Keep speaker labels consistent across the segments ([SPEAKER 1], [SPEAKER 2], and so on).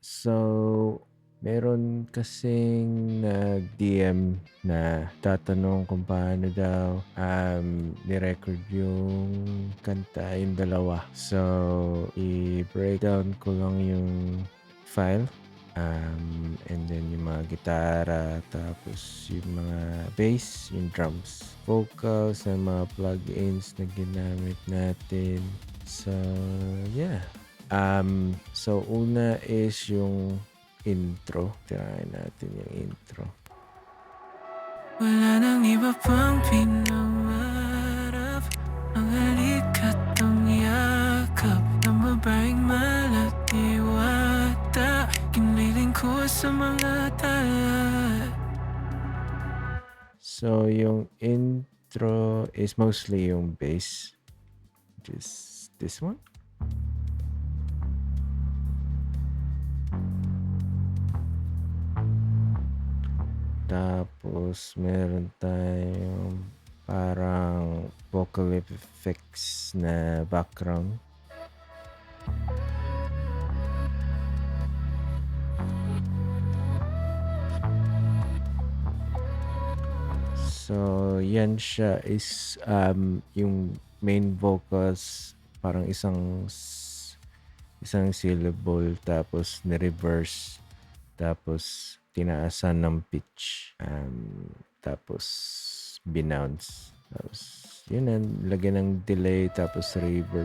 [SPEAKER 1] So meron kasing nag-DM na tatanong kung paano daw ni-record yung kanta, yung dalawa. So i-breakdown ko lang yung file. And then yung mga gitara, tapos yung mga bass, yung drums, vocals, and mga plugins na ginamit natin. So yeah. So una is yung intro. Tirahin natin yung intro.
[SPEAKER 2] Wala nang iba pang pinangarap, ang halik at ang yakap ng babaeng malatiwata, kiniling ko sa mga tala.
[SPEAKER 1] So yung intro is mostly yung bass, which is this one. Tapos meron tayong parang vocal effects na background. So yan siya is yung main vocals, parang isang syllable, tapos ni-reverse, tapos tinaasan ng pitch, tapos binounce, tapos yun na, lagyan ng delay, tapos reverb.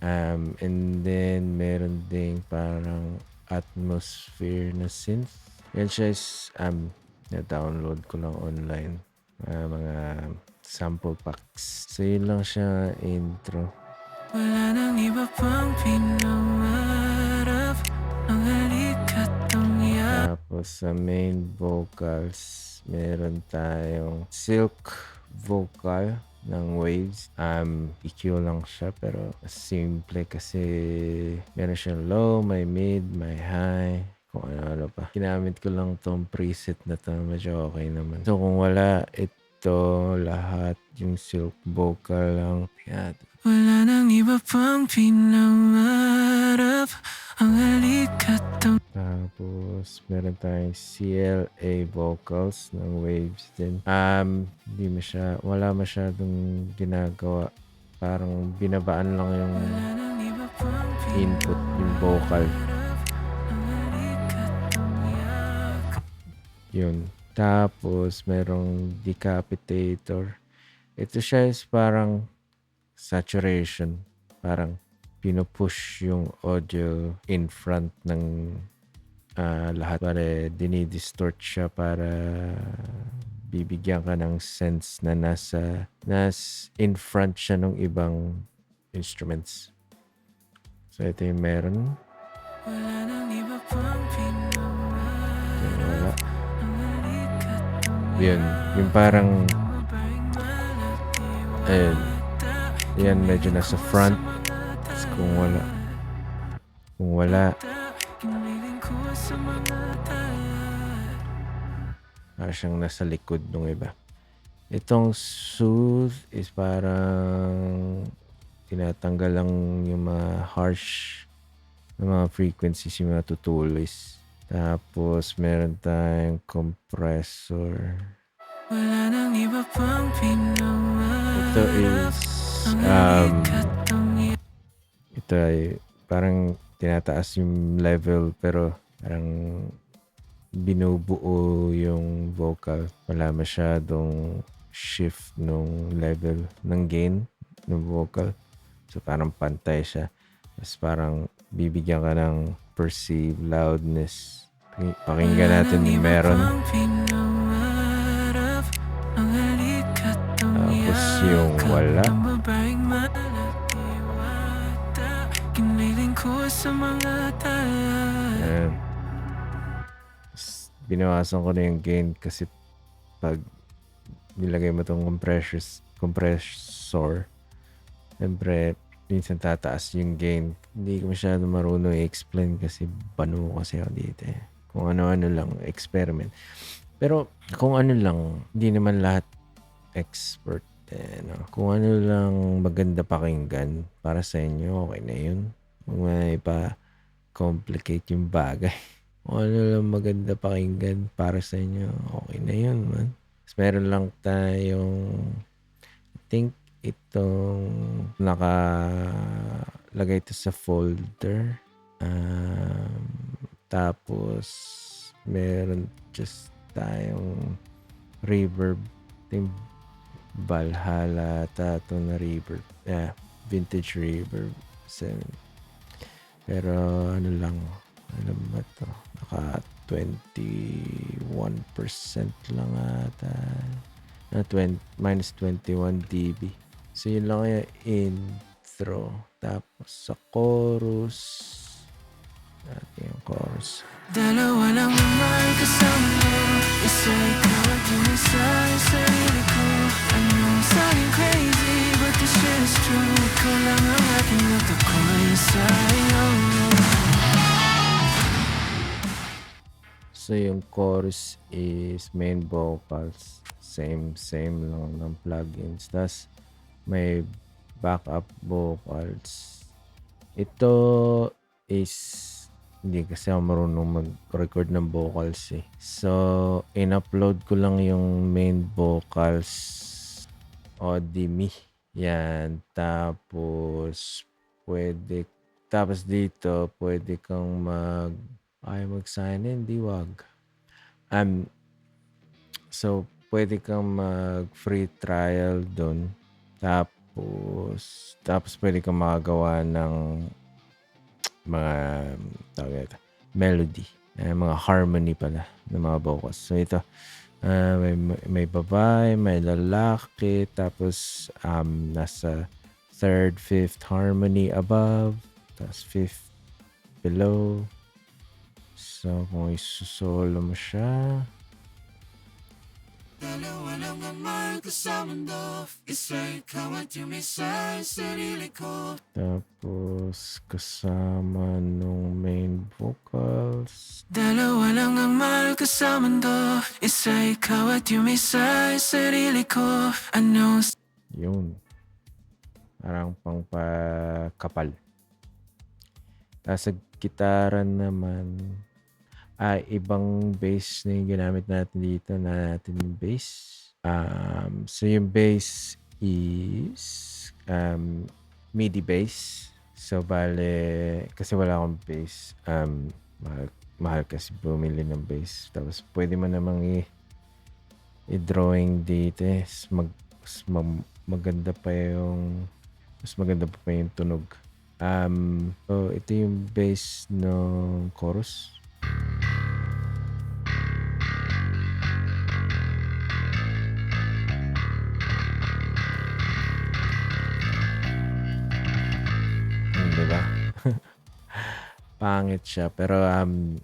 [SPEAKER 1] And then meron ding parang atmosphere na synth. Yan siya is na-download ko lang online, mga sample packs. So yun lang siya intro.
[SPEAKER 2] Wala nang iba pang pinangarap, ang halik at ang yakap.
[SPEAKER 1] Tapos sa main vocals, meron tayong silk vocal ng Waves. EQ lang siya, pero simple kasi meron siyang low, may mid, may high, kung ano pa. Ginamit ko lang tong preset na to, medyo okay naman. So kung wala ito lahat, yung silk vocal lang. Yan.
[SPEAKER 2] Wala nang iba pang pinangarap, ang halik at ang
[SPEAKER 1] Tapos, meron tayong CLA vocals ng Waves din. Wala masyadong ginagawa. Parang binabaan lang yung
[SPEAKER 2] wala nang iba pang
[SPEAKER 1] input, yung vocal.
[SPEAKER 2] ang halik at ang yakap.
[SPEAKER 1] Yun. Tapos, merong decapitator. Ito siya is parang saturation. Parang pinupush yung audio in front ng lahat. Para dinidistort siya para bibigyan ka ng sense na nasa in front siya ng ibang instruments. So ito yung meron.
[SPEAKER 2] Wala nang iba pang
[SPEAKER 1] Yung wala.
[SPEAKER 2] pinangarap, ang halik at ang
[SPEAKER 1] Yun. Yung parang
[SPEAKER 2] babaeng malatiwata,
[SPEAKER 1] ayun. Yan medyo nasa front. Tapos kung wala,
[SPEAKER 2] kiniling ko sa mga tala.
[SPEAKER 1] para siyang nasa likod ng iba. Itong soothe is parang tinatanggal lang yung mga harsh na mga frequencies, yung mga tutulis. Tapos meron tayong compressor.
[SPEAKER 2] Wala nang iba pang pinangarap,
[SPEAKER 1] Ito is
[SPEAKER 2] ang halik at ang
[SPEAKER 1] ito ay parang tinataas yung level, pero parang binubuo yung vocal. Wala masyadong shift nung level ng gain ng vocal. So parang pantay siya. Tapos parang bibigyan ka ng perceived loudness. Pakinggan natin yung meron.
[SPEAKER 2] Ang pinangarap, ang halik at ang
[SPEAKER 1] Tapos yung
[SPEAKER 2] yakap
[SPEAKER 1] wala.
[SPEAKER 2] ng babaeng malatiwata, kiniling ko sa mga tala.
[SPEAKER 1] Ayan. Tapos binawasan ko na yung gain kasi pag nilagay mo tong compressor, siyempre minsan tataas yung gain. Hindi ko masyado marunong i-explain kasi banu kasi ako dito eh. Kung ano-ano lang, experiment. Pero kung ano lang, hindi naman lahat expert. Kung ano lang maganda pakinggan para sa inyo, okay na yun. Huwag mo na ipa-complicate yung bagay. Kung ano lang maganda pakinggan para sa inyo, okay na yun, man. Tapos meron lang tayong, I think, itong nakalagay ito sa folder. Tapos, meron just tayong reverb. Yung Valhalla tato na reverb. Vintage reverb. Pero ano lang, alam ba to? Naka 21% lang ata. Minus 21 dB. So yun lang yung intro. Tapos sa chorus, natin yung chorus.
[SPEAKER 2] Dalawa lang naman kasama mo, isa ikaw at yung isa ay sarili ko. I know I'm sounding crazy, but this shit is true. Ikaw lang ang aking at ako ay sa'yo.
[SPEAKER 1] So yung chorus is main vocals. Same lang ng plugins. Tapos may backup vocals. Ito is hindi kasi ako marunong mag-record ng vocals eh. So, in-upload ko lang yung main vocals Audimi. Yan. Tapos dito, pwede kang mag-sign in, di wag. So, pwede kang mag-free trial dun. Tapos pwede kang makagawa ng mga melody, mga harmony pala ng mga vocals. So ito, may babae, may lalaki, tapos nasa 3rd, 5th harmony above, tapos 5th below. So kung isusolo mo siya,
[SPEAKER 2] Dalawa lang naman kasama mo, isa ikaw at yung isa ay sarili ko.
[SPEAKER 1] tapos kasama nung main vocals.
[SPEAKER 2] Dalawa lang ang mahal kasama mo, isa ikaw at yung isa ay sarili ko. Ano?
[SPEAKER 1] Yun. Parang pangpakapal. Tapos sa gitara naman, ibang bass na yung ginamit natin dito na natin yung bass. So yung bass is MIDI bass. So bale, kasi wala akong bass. Mahal kasi bumili ng bass. Tapos pwede mo namang i-drawing dito eh. Maganda pa yung tunog. So ito yung bass ng chorus. Diba? Pangit siya. Pero ang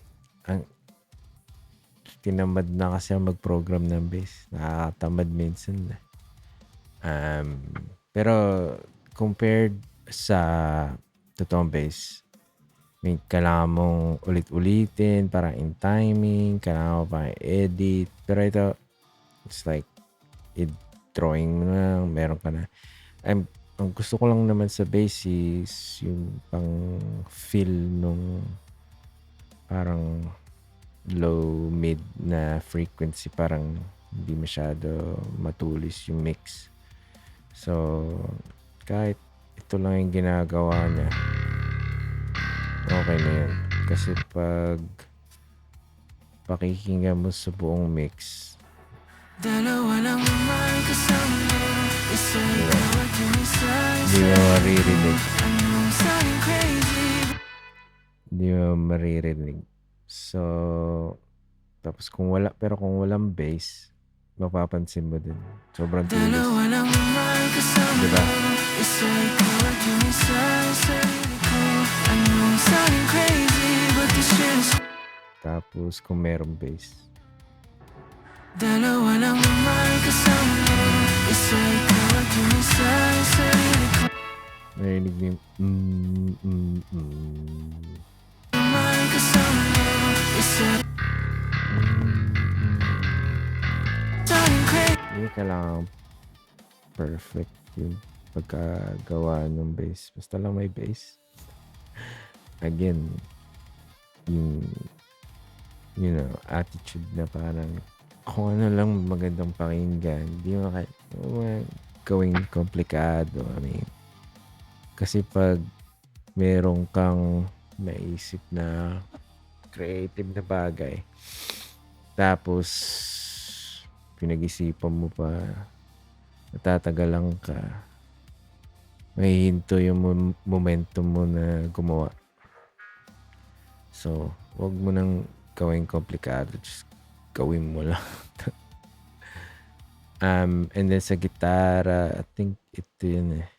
[SPEAKER 1] tinamad na kasi mag-program ng bass. Nakakatamad minsan. Pero compared sa totoong bass, may kailangan mong ulit-ulitin para in timing, kailangan mo pa edit. Pero ito, it's like drawing mo na, meron ka na. Ang gusto ko lang naman sa bass is yung pang feel nung parang low mid na frequency, parang hindi masyado matulis yung mix. So kahit ito lang yung ginagawa niya, okay na yun. Kasi pag pakikinggan mo sa buong mix,
[SPEAKER 2] Dalawa lang naman kasama mo, isa ikaw at yung isa ay
[SPEAKER 1] hindi mo maririnig.
[SPEAKER 2] Anong sounding crazy?
[SPEAKER 1] Hindi mo maririnig. So, tapos kung walang bass, mapapansin mo din. Sobrang tulis.
[SPEAKER 2] Dalawa lang naman kasama
[SPEAKER 1] Diba?
[SPEAKER 2] mo, isa ikaw at yung isa ay sarili ko. Anong sounding crazy, but this shit is...
[SPEAKER 1] Tapos kung merong bass.
[SPEAKER 2] Dalawa lang naman kasama mo, isa ikaw at yung isa ay sarili ko.
[SPEAKER 1] Narinig mo yung
[SPEAKER 2] Naman kasama mo, isa sounding crazy.
[SPEAKER 1] Hindi kailangan perfect yung pagkagawa ng bass. Basta lang may bass. Again, yung attitude na parang kung ano lang magandang pakinggan, di mo gawing komplikado. I mean, kasi pag merong kang naisip na creative na bagay, tapos pinag-isipan mo pa, natatagalan ka, mahihinto yung momentum mo na gumawa. So, wag mo nang gawing komplikado. Just gawin mo lang. And then sa gitara, I think ito yun eh.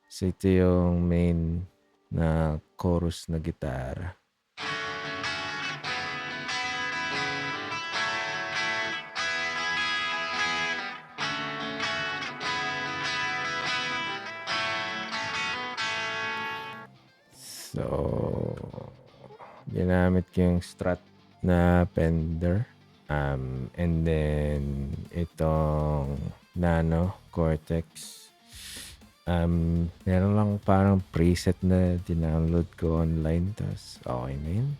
[SPEAKER 1] So, ito yung main na chorus na gitara. So, ginamit ko yung Strat na Fender. And then, itong Nano Cortex. Meron lang parang preset na dinownload ko online. Tapos, okay na yun.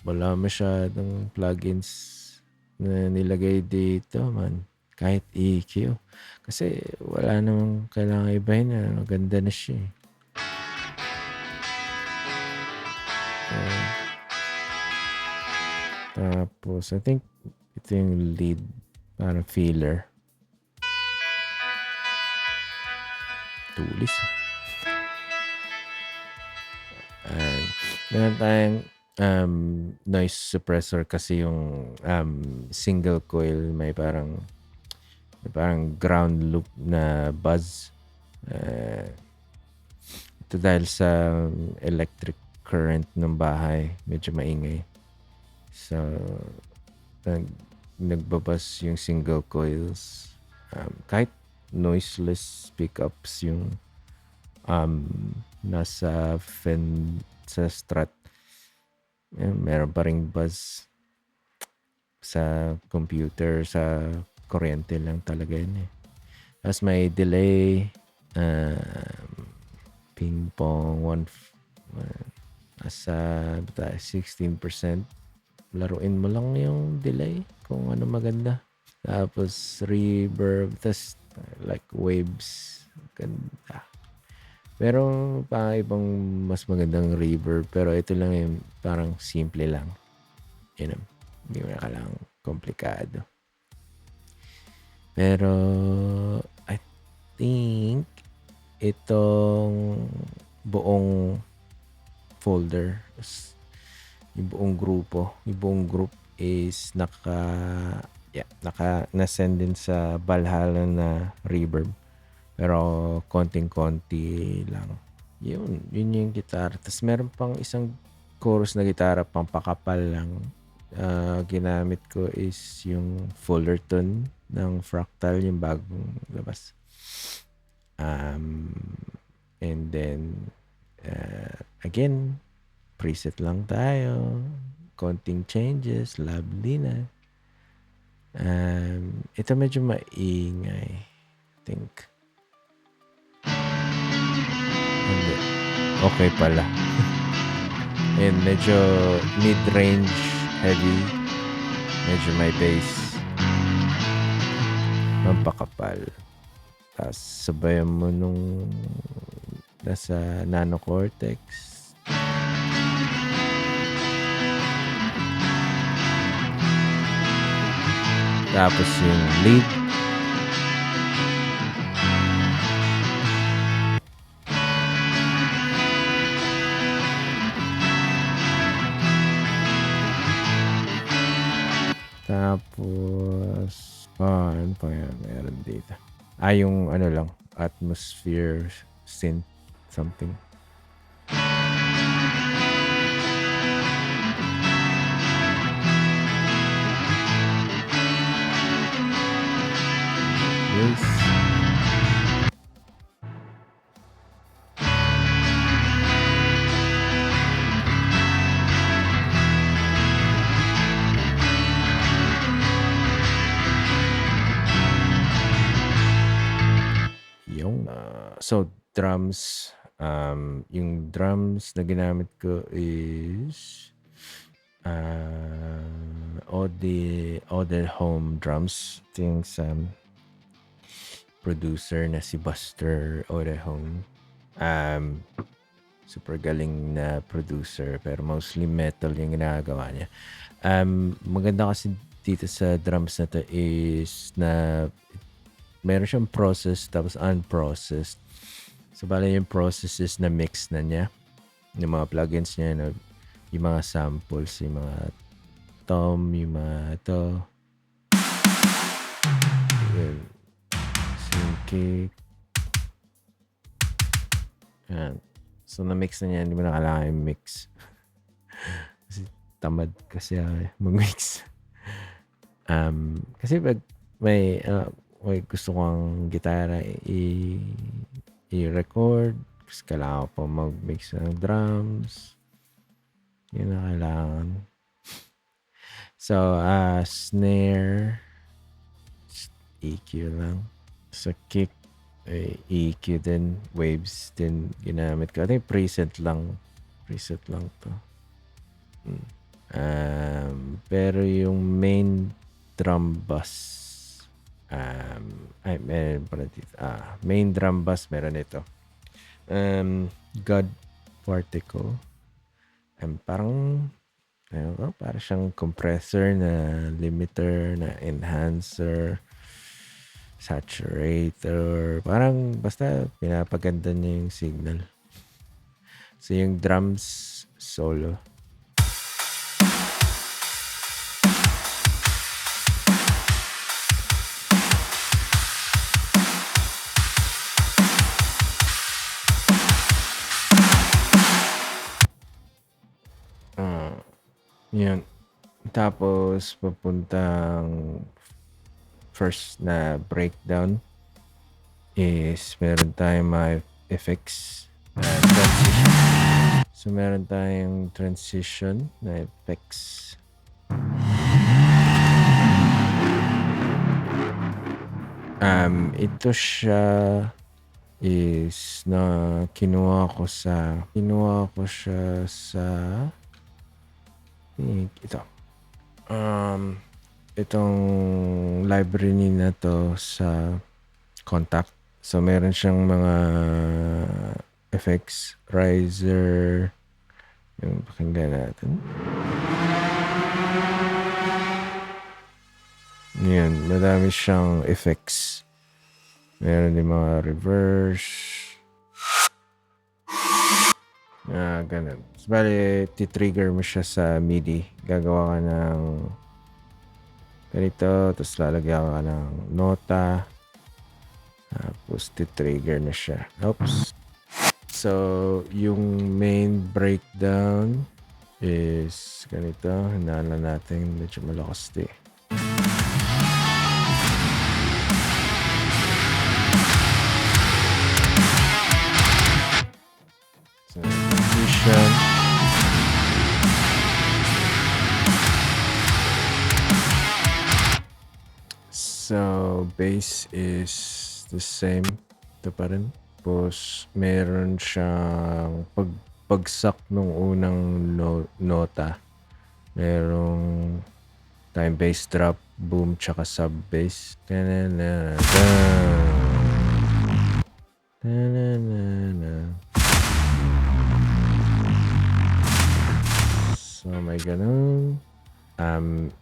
[SPEAKER 1] Wala masyadong plugins na nilagay dito, man. Kahit EQ. Kasi wala namang kailangan ibahin na maganda na siya. Tapos, I think ito yung lead, parang filler. Tulis. Meron tayong noise suppressor kasi yung single coil may parang ground loop na buzz. Ito dahil sa electric current ng bahay, medyo maingay. So, nagbabas yung single coils. Kahit noiseless pickups yung nasa sa Strat. Meron pa ring buzz sa computer, sa kuryente lang talaga yun eh. Tapos may delay, ping pong, nasa 16%. Laruin mo lang yung delay kung ano maganda. Tapos reverb, tapos like waves. Ganda. Pero pa ibang mas magandang reverb. Pero ito lang yung parang simple lang. Yun, hindi mo na kailangang komplikado. Pero I think itong buong folder, yung buong group is na-send din sa Valhalla na reverb. Pero konting-konti lang. Yun yung gitara. Tapos meron pang isang chorus na gitara, pang pakapal lang. Ginamit ko is yung Fullerton ng Fractal, yung bagong labas. And then, again, preset lang tayo. Konting changes, lovely na. Ito medyo maingay, I think. Hindi. Okay pala. And medyo mid-range heavy. Medyo may bass. Mampakapal. Tapos sabayan mo nung nasa Nano Cortex. Tapos yung lead. Tapos, ano pa yan? Meron dito. Yung ano lang, atmosphere synth something. Yes. So, drums, yung drums na ginamit ko is Other Home Drums. Ito yung sa producer na si Buster Odehome. Super galing na producer pero mostly metal yung ginagawa niya. Maganda kasi dito sa drums na to is na meron siyang processed tapos unprocessed. So, bala yung processes na mix na niya. Yung mga plugins niya, yung mga samples, yung mga tom, yung mga ito. Yun. Kick. Yan. So, na-mix na niya. Hindi mo na kailangan yung mix. Kasi tamad kasi mag-mix. Kasi pag may gusto kong gitara i-record, kasi kailangan pa mag-mix ng drums. Yun na kailangan. So, snare, EQ lang. Sa kick, EQ din, waves din ginamit ko. I think preset lang to. Pero yung main drum bass, meron pala dito. Main drum bass, meron ito. God Particle. Parang siyang compressor na limiter na enhancer, saturator. Parang basta pinapaganda niya yung signal. So yung drums solo. Yun. Tapos, papuntang first na breakdown is meron tayong mga effects na transition. So, meron tayong transition na effects. Ito siya is na kinuha ko siya sa ito. Itong library na to sa Kontakt. So, meron siyang mga effects, riser. Yung pakinggan natin. Yan, madami siyang effects. Meron din mga reverse. Ganun. So, bali, titrigger mo siya sa MIDI. Gagawa ka ng ganito, tapos lalagyan ka ng nota. Tapos, titrigger na siya. Oops. So, yung main breakdown is ganito. Hinala natin. Medyo malakas di. So, transition. So, bass is the same. Ito pa rin. Tapos, meron siyang pagbagsak ng unang nota. Merong time bass drop, boom, tsaka sub bass. So, may ganun.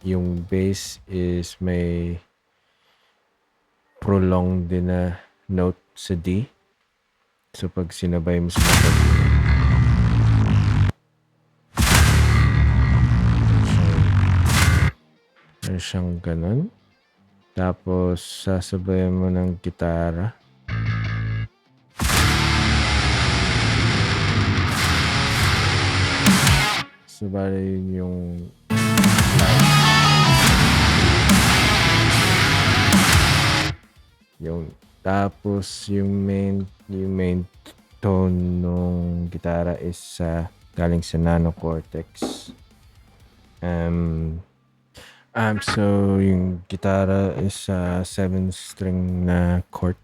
[SPEAKER 1] Yung bass is may prolonged din na note sa D. So, pag sinabay mo sa meron siyang ganun. Tapos, sasabayan mo ng gitara. So, bali yun yung tapos yung main tone nung gitara is galing sa Nano Cortex. So yung gitara is 7-string na chord.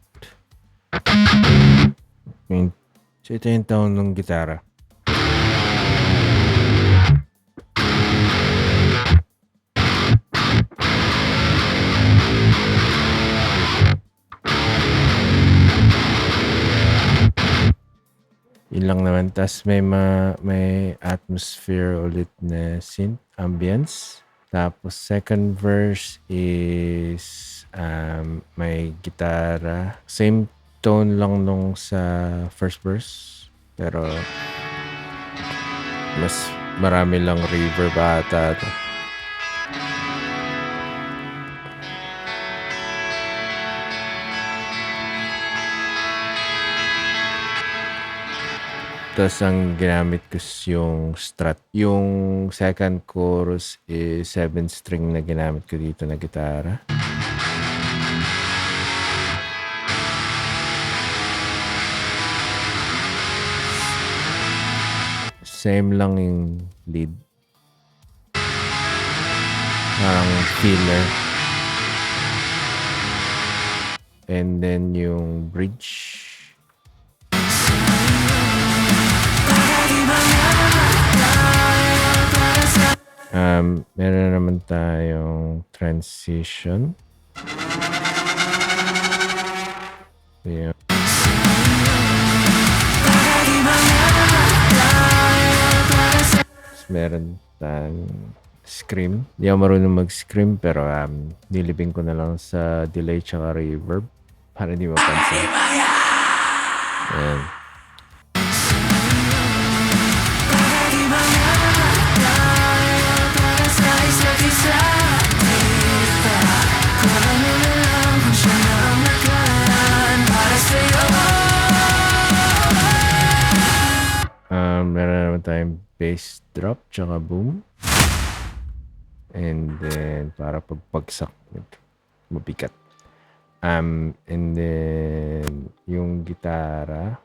[SPEAKER 1] So, ito yung tone ng gitara. Yun lang naman. Tas may atmosphere ulit na synth ambience. Tapos second verse is may gitara. Same tone lang nung sa first verse. Pero mas marami lang reverb ata. Tapos ang ginamit ko yung strat. Yung second chorus is 7 string na ginamit ko dito na gitara. Same lang yung lead. Parang filler. And then yung bridge. Meron naman tayong transition. Yeah. Meron tayong scream. Hindi ako marunong mag-scream pero nilibing ko na lang sa delay tsaka reverb para di mapansin. Ayan. Meron naman tayong bass drop tsaka boom. And then para pagpagsak mabigat. And then yung gitara.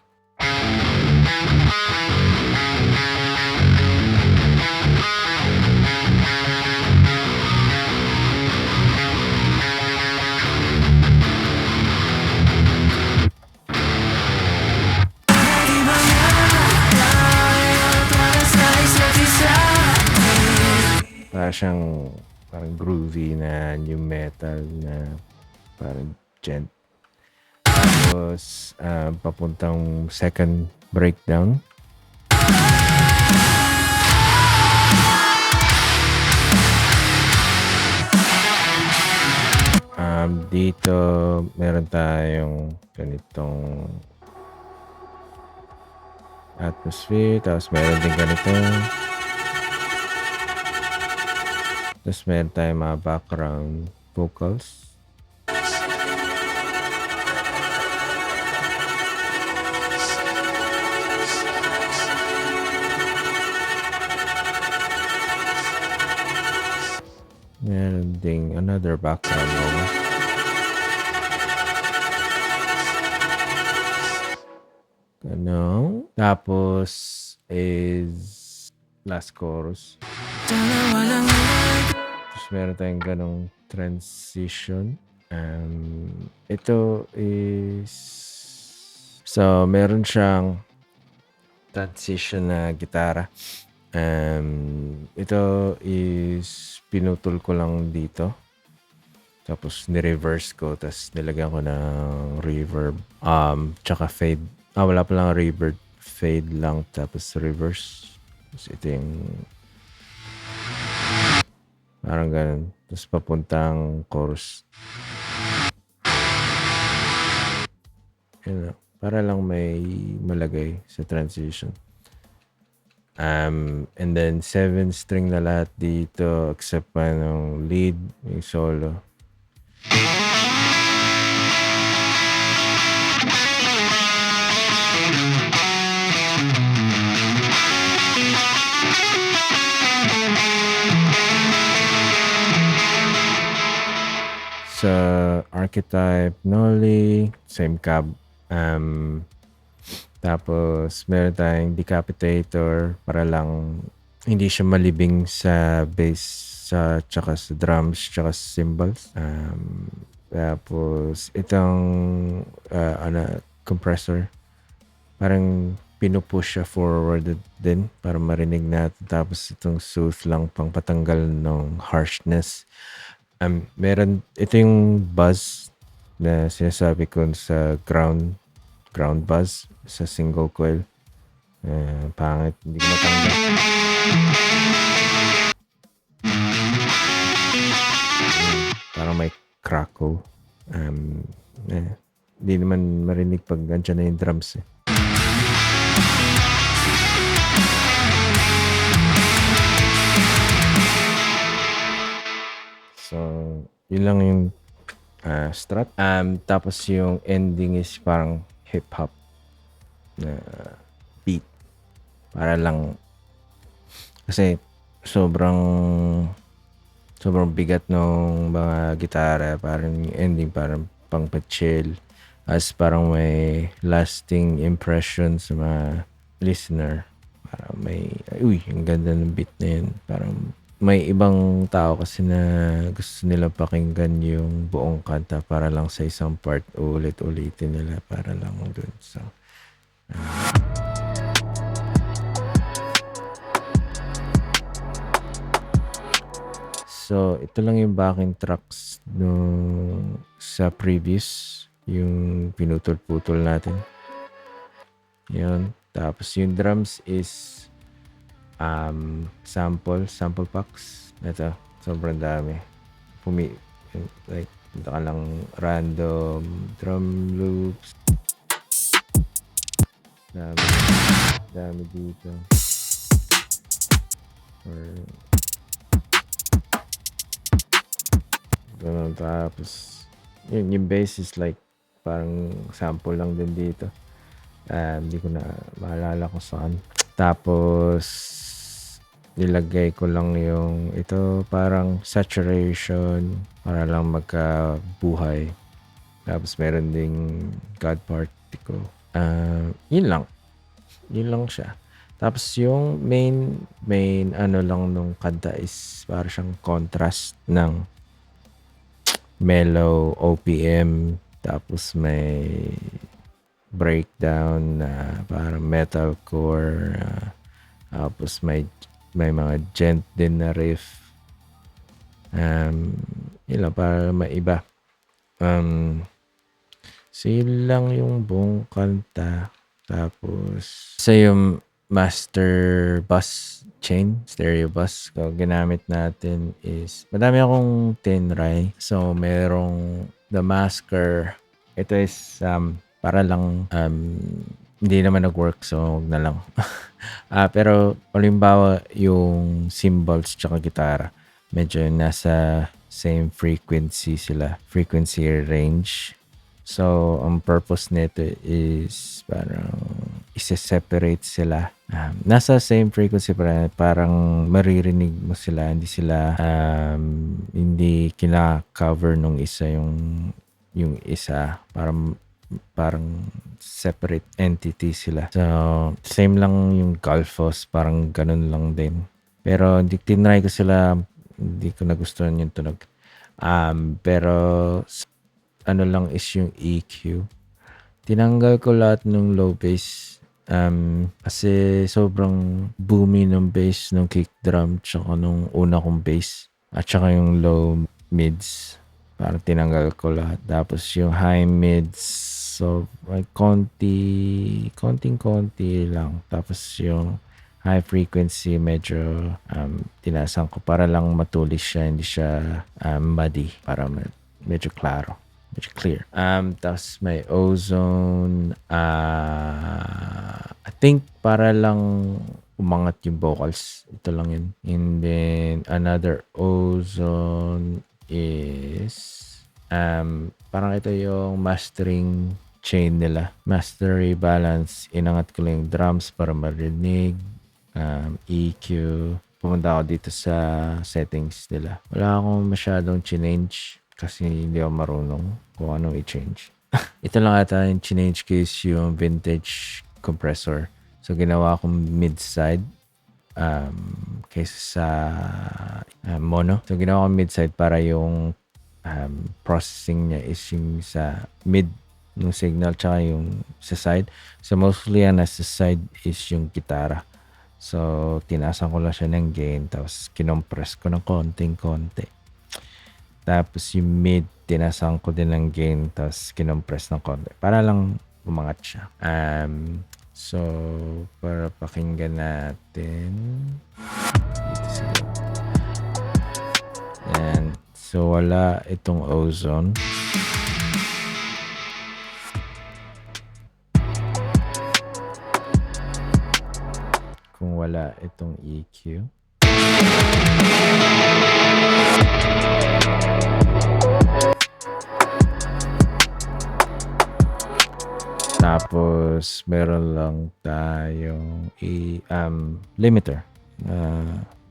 [SPEAKER 1] Para siyang parang groovy na new metal na parang gent. Tapos papuntang second breakdown. Dito meron tayong ganitong atmosphere. Tapos meron din ganito. Tapos meron tayong mga background vocals. Meron ding another background vocal. Ano? Tapos is last chorus. Tapos meron tayong ganong transition. Ito is so meron siyang transition na gitara. Ito is pinutol ko lang dito. Tapos ni-reverse ko. Tapos nilagyan ko ng reverb. Tsaka fade. Wala pa lang reverb. Fade lang. Tapos reverse. Tapos ito yung parang ganun. Tapos papuntang chorus. Yun lang. Para lang may malagay sa transition. And then 7 string na lahat dito except pa ng lead, yung solo. Sa Archetype Noli, same cab. Tapos meron tayong decapitator para lang hindi siya malibing sa bass tsaka sa drums tsaka sa cymbals. Tapos itong compressor parang pinupush siya forward din para marinig natin. Tapos itong sooth lang pang patanggal ng harshness. Ito yung buzz na sinasabi ko sa ground buzz sa single coil. Pangit, hindi ko matanggap. Parang may crackle. Hindi naman marinig pag andyan na yung drums eh. So, yun lang yung strat. Tapos yung ending is parang hip-hop na beat. Para lang, kasi sobrang bigat ng mga gitara. Parang yung ending parang pang pa-chill. As parang may lasting impression sa mga listener. Parang may, ang ganda ng beat na yun. Parang may ibang tao kasi na gusto nila pakinggan yung buong kanta para lang sa isang part ulit-ulitin nila para lang dun. So, ito lang yung backing tracks sa previous, yung pinutol-putol natin. Yun. Tapos yung drums is sample packs. Ito, sobrang dami. Like, ito ka lang random drum loops. Dami dito. Ganun. Tapos, yung bass is like, parang sample lang din dito. Hindi ko na maalala kung saan. Tapos, nilagay ko lang yung ito parang saturation para lang magkabuhay. Tapos meron ding God particle. Yun lang siya. Tapos yung main ano lang nung kanta is para siyang contrast ng mellow OPM. Tapos may breakdown na parang metalcore. Tapos may mga gent din na riff. Yun lang, para maiba. So yun lang yung buong kanta. Tapos sa yung master bus chain, stereo bus, so ginamit natin is, madami akong Tenrai. So merong the masker. Ito is para lang hindi naman nag-work, so huwag na lang. Pero halimbawa yung cymbals tsaka gitara, medyo nasa same frequency range. So ang purpose nito is parang isa-separate sila. Nasa same frequency parang maririnig mo sila, hindi kina-cover nung isa yung isa, parang separate entity sila. So, same lang yung Gullfoss, parang ganun lang din. Pero tinry ko sila, hindi ko nagustuhan yung tunog. Pero ano lang is yung EQ. Tinanggal ko lahat ng low bass. Kasi sobrang boomy ng bass ng kick drum tsaka nung una kong bass. At saka yung low mids. Parang tinanggal ko lahat. Tapos yung high mids, so like konting lang. Tapos yung high frequency medyo tinasan ko para lang matulis siya, hindi siya muddy, para medyo klaro, medyo clear. Tapos may ozone, I think para lang umangat yung vocals, ito lang yun. And then another ozone is parang ito yung mastering chain nila. Master rebalance, inangat ko lang yung drums para marinig. EQ, pumunta ako dito sa settings nila. Wala akong masyadong change kasi hindi ako marunong kung anong i-change. Ito lang ata yung change case yung vintage compressor. So ginawa akong mid-side kaysa sa mono. So ginawa ko mid-side para yung processing niya is yung sa mid yung signal tsaka yung sa side. So mostly ang nasa side is yung gitara. So tinasan ko lang siya ng gain tapos kinompress ko ng konting-konti. Tapos yung mid tinasan ko din ng gain tapos kinompress ng konti para lang umangat siya. So para pakinggan natin dito siguro. And so wala itong ozone. Kung wala itong EQ. Tapos meron lang tayong limiter.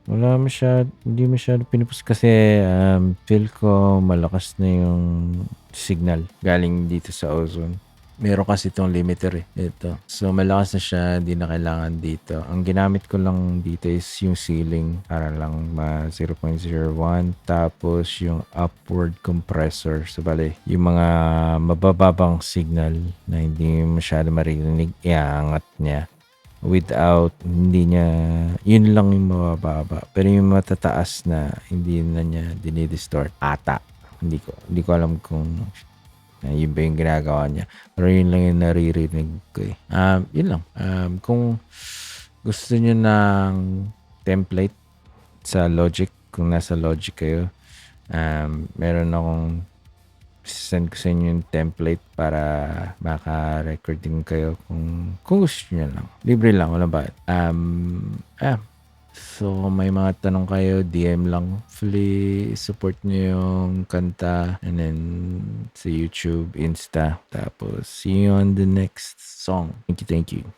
[SPEAKER 1] Hindi masyado pinupus kasi feel ko malakas na yung signal galing dito sa ozone. Meron kasi itong limiter ito. So malakas na siya, hindi na kailangan dito. Ang ginamit ko lang dito is yung ceiling para lang 0.01. Tapos yung upward compressor. So bale, yung mga mabababang signal na hindi masyado marinig, iangat niya. Without, hindi niya, yun lang yung mababa. Pero yung matataas na, hindi na niya dinidistort. Ata. Hindi ko alam kung yun ba yung ginagawa niya. Pero yun lang yung naririnig ko eh. Yun lang. Kung gusto niyo ng template sa Logic, kung nasa Logic kayo, meron akong send ko sa inyo yung template para maka-recording kayo kung gusto niyo lang. Libre lang, wala ba? So, may mga tanong kayo, DM lang. Hopefully, support nyo yung kanta. And then, sa YouTube, Insta. Tapos, see you on the next song. Thank you.